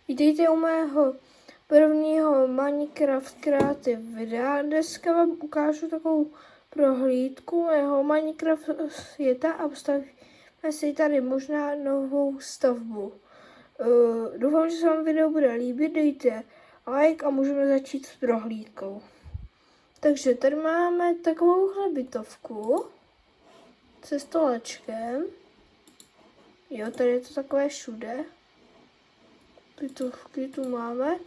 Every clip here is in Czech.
Vítejte u mého prvního Minecraft Creative videa. Dneska vám ukážu takovou prohlídku mého Minecraft světa a postavíme si tady možná novou stavbu. Doufám, že se vám video bude líbit, dejte like a můžeme začít s prohlídkou. Takže tady máme takovouhle bytovku se stolečkem. Jo, tady je to takové všude. Bytovky tu máme.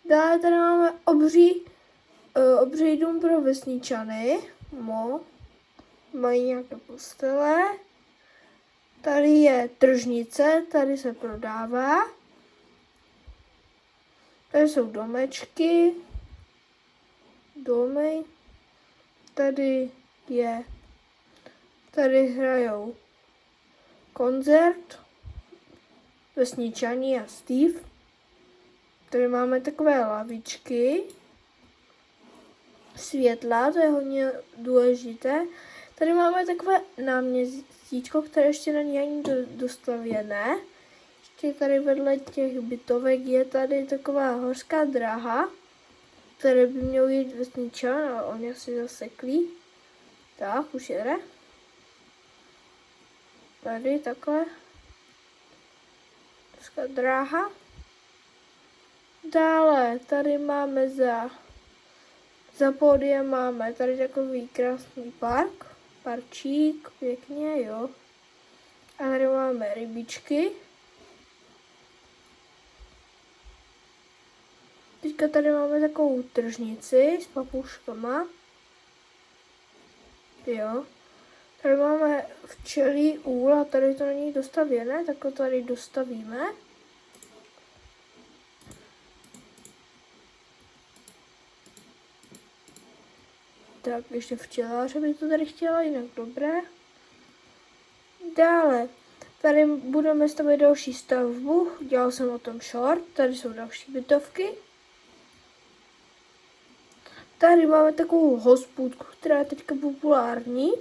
Dále tady máme obří dům pro vesničany. Mají nějaké postele. Tady je tržnice, tady se prodává. Tady jsou domečky. Domy. Tady hrajou koncert. Vesničani a Steve. Tady máme takové lavičky. Světla, to je hodně důležité. Tady máme takové náměstíčko, které ještě není ani dostavěné. Ještě tady vedle těch bytovek je tady taková horská dráha, které by měl jít vesničan, ale oni asi zaseklí. Tak, už jede. Tady takhle. Horská dráha. Dále tady máme za pódiem máme tady takový krásný parčík, pěkně, jo. A tady máme rybičky. Teďka tady máme takovou tržnici s papouškama. Jo. Tady máme včelí úl a tady to není dostavěné, tak to tady dostavíme. Tak ještě včeláře by to tady chtěla, jinak dobré. Dále, tady budeme stavět další stavbu, dělal jsem o tom short, tady jsou další bytovky. Tady máme takovou hospůdku, která je teďka populární,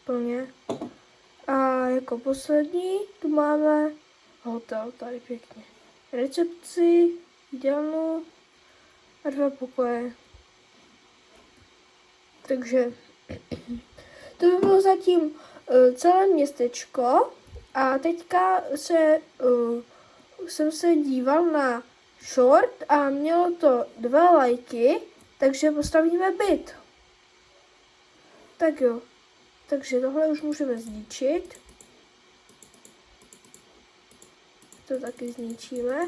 plně. A jako poslední tu máme hotel, tady pěkně. Recepci, jídelnu a 2 pokoje. Takže to by bylo zatím celé městečko a teďka jsem se díval na short a mělo to 2 lajky, takže postavíme byt. Tak jo, takže tohle už můžeme zničit. To taky zničíme.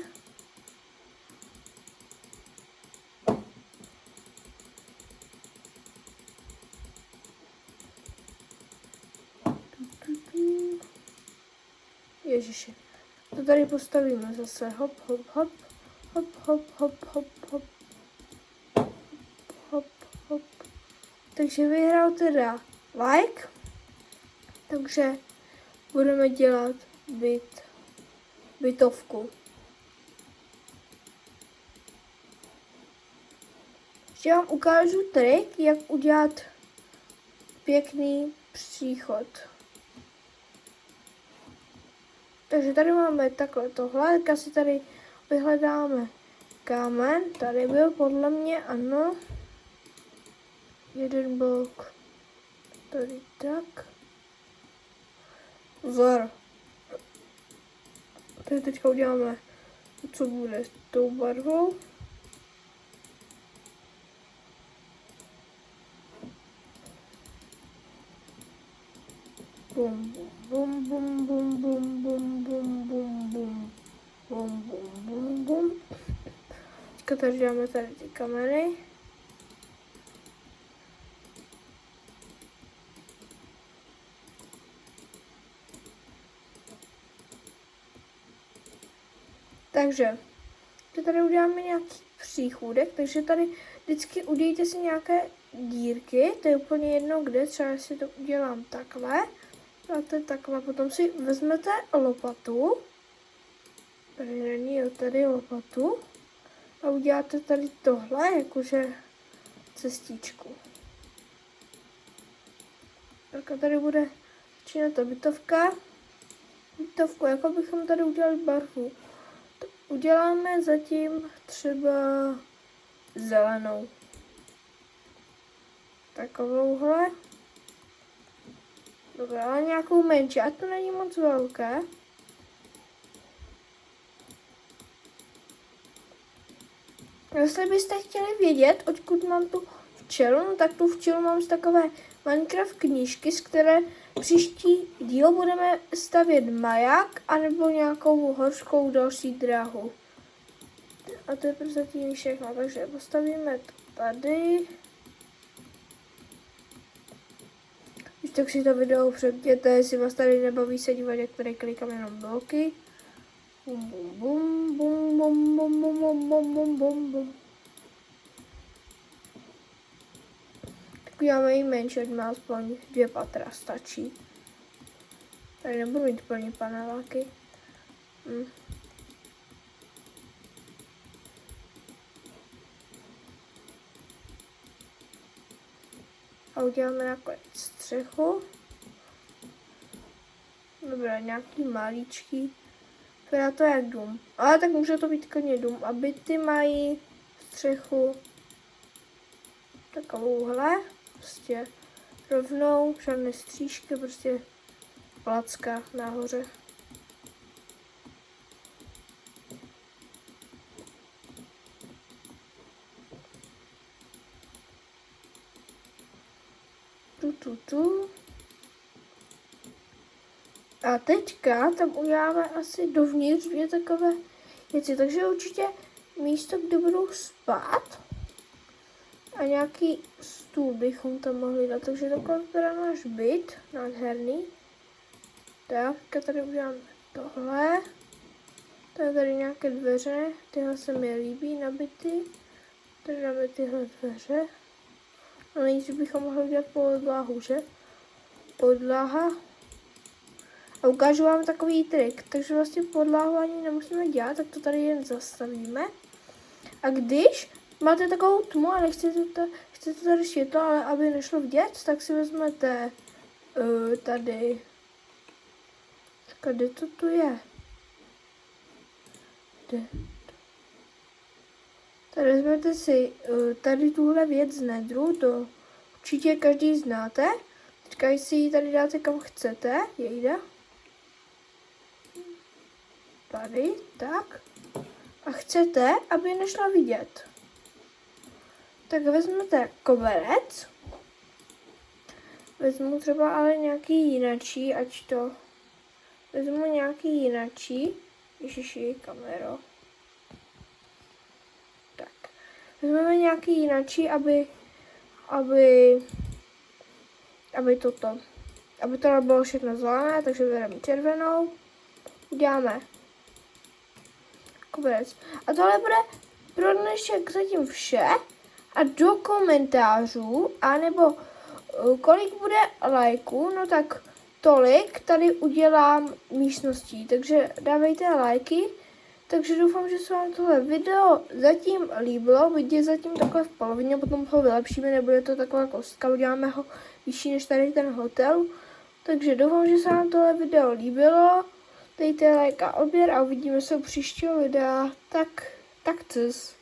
Ježiši. To tady postavíme zase. Hop, hop, hop. Hop, hop, hop, hop, hop. Hop, hop. Takže vyhrál teda like. Takže budeme dělat bytovku. Ještě vám ukážu trik, jak udělat pěkný příchod. Takže tady máme takhle tohle, tak si tady vyhledáme kámen, tady byl podle mě, ano, jeden blok, tady tak, vzor. Tady teďka uděláme, co bude s tou barvou. Bum, bum, bum, bum, bum, bum, bum, bum, bum, bum, bum, bum, bum. Teďka tady dáme tady ty kameny. Takže tady uděláme nějaký příchůdek, takže tady vždycky udělejte si nějaké dírky, to je úplně jedno kde, třeba si to udělám takhle. Dáte takhle, potom si vezmete lopatu, tady není, jo, tady lopatu a uděláte tady tohle, jakože cestičku. Tak a tady bude začínat ta bytovka, jako bychom tady udělali barvu. uděláme zatím třeba zelenou. Takovouhle. Dobrá, ale nějakou menší, a to není moc velké. Jestli byste chtěli vědět, odkud mám tu včelu, no tak tu včelu mám z takové Minecraft knížky, z které příští díl budeme stavět maják anebo nějakou horskou další dráhu. A to je prozatím všechno, takže postavíme to tady. Když tak si to video přepněte, jestli vás tady nebaví se dívat, jak tady klikám jenom bloky. Bum, bum, bum, bum, bum, bum, bum, bum, bum, bum, bum. Tak uděláme i menší, ať má aspoň 2 patra, stačí. Tady nebudu mít plně paneláky. A uděláme nakonec střechu. Dobré, nějaký maličký. Vypadá to jak dům. Ale tak může to být klidně dům. A byty mají střechu takovouhle. Prostě rovnou, žádné střížky, prostě placka nahoře. Tu. A teďka tam uděláme asi dovnitř 2 takové věci, takže určitě místo, kde budou spát a nějaký stůl bychom tam mohli dát, takže takhle vypadá náš byt, nádherný. Tak, tady uděláme tohle, tady nějaké dveře, tyhle se mi líbí na byty, tady dáme tyhle dveře. No nejdřív bychom mohli udělat podlahu, že? Podlaha. A ukážu vám takový trik, takže vlastně podlahu ani nemusíme dělat, tak to tady jen zastavíme. A když máte takovou tmu a chcete tady světlo, ale aby nešlo vidět, tak si vezmete tady. Kde to tu je? Kde? Tady vezmete si tady tuhle věc z nedru, to určitě každý znáte. Teďka si ji tady dáte kam chcete, jejda. Tady, tak. A chcete, aby nešlo vidět. Tak vezmete koberec. Vezmu třeba ale nějaký jinačí, ať to... Vezmu nějaký jinačí. Ježiši, kamero. Tak. Vezmeme nějaký jinačí, aby to nebylo všechno zelené, takže bereme červenou. Uděláme koberec. A tohle bude pro dnešek zatím vše. A do komentářů, anebo kolik bude lajků, no tak tolik tady udělám místností. Takže dávejte lajky. Takže doufám, že se vám tohle video zatím líbilo. Vidíte zatím takhle v polovině, potom ho vylepšíme, nebude to taková kostka, uděláme ho vyšší než tady ten hotel. Takže doufám, že se vám tohle video líbilo. Dejte like a odběr a uvidíme se u příštího videa. Tak cus.